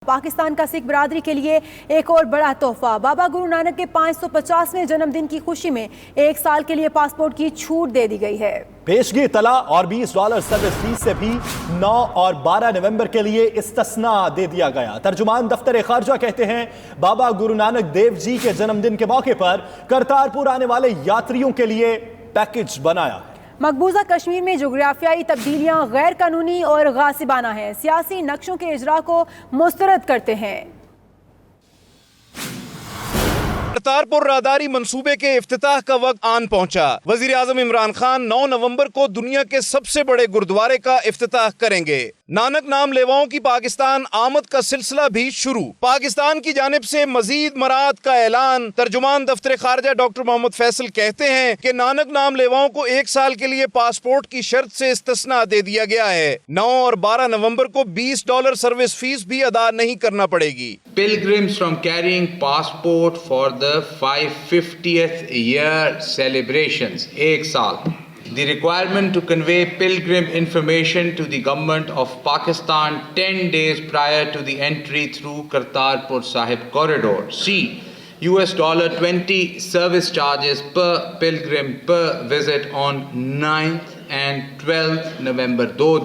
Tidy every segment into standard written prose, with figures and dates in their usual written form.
پاکستان کا سکھ برادری کے لیے ایک اور بڑا تحفہ، بابا گرو نانک کے 550ویں جنم دن کی خوشی میں 1 سال کے لیے پاسپورٹ کی چھوٹ دے دی گئی ہے۔ پیشگی طلاع اور $20 سروس فیس سے بھی 9 اور 12 نومبر کے لیے استثناء دے دیا گیا۔ ترجمان دفتر خارجہ کہتے ہیں بابا گرو نانک دیو جی کے جنم دن کے موقع پر کرتارپور آنے والے یاتریوں کے لیے پیکج بنایا ہے۔ مقبوضہ کشمیر میں جغرافیائی تبدیلیاں غیر قانونی اور غاصبانہ ہیں، سیاسی نقشوں کے اجرا کو مسترد کرتے ہیں۔ کرتارپور راہداری منصوبے کے افتتاح کا وقت آن پہنچا۔ وزیر اعظم عمران خان 9 نومبر کو دنیا کے سب سے بڑے گردوارے کا افتتاح کریں گے۔ نانک نام لیواؤں کی پاکستان آمد کا سلسلہ بھی شروع، پاکستان کی جانب سے مزید مراعات کا اعلان۔ ترجمان دفتر خارجہ ڈاکٹر محمد فیصل کہتے ہیں کہ نانک نام لیواؤں کو 1 سال کے لیے پاسپورٹ کی شرط سے استثناء دے دیا گیا ہے۔ 9 اور 12 نومبر کو $20 سروس فیس بھی ادا نہیں کرنا پڑے گی۔ Pilgrims from carrying passport for the 550th year celebrations, 1 saal. The requirement to convey pilgrim information to the government of Pakistan 10 days prior to the entry through Kartarpur Sahib corridor. C. $20 service charges per pilgrim per visit on 9th and 12th November, 2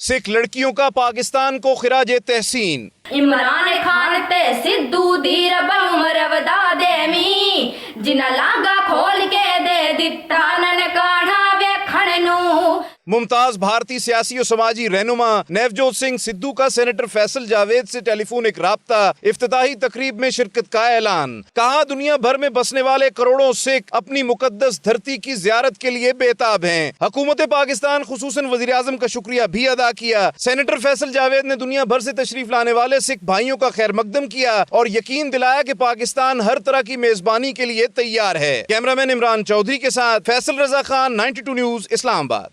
سکھ لڑکیوں کا پاکستان کو خراج تحسین۔ عمران خان تے سدھو دی رب عمر ودا دیمی، جنہ لاگا کھول کے دے دتا ننکاڑا ویکھن نو۔ ممتاز بھارتی سیاسی و سماجی رہنما نیوجوت سنگھ سدھو کا سینیٹر فیصل جاوید سے ٹیلی فونک رابطہ، افتتاحی تقریب میں شرکت کا اعلان۔ کہا دنیا بھر میں بسنے والے کروڑوں سکھ اپنی مقدس دھرتی کی زیارت کے لیے بے تاب ہیں۔ حکومت پاکستان خصوصاً وزیر اعظم کا شکریہ بھی ادا کیا۔ سینیٹر فیصل جاوید نے دنیا بھر سے تشریف لانے والے سکھ بھائیوں کا خیر مقدم کیا اور یقین دلایا کہ پاکستان ہر طرح کی میزبانی کے لیے تیار ہے۔ کیمرہ مین عمران چودھری کے ساتھ فیصل رضا خان، 92 نیوز، اسلام آباد۔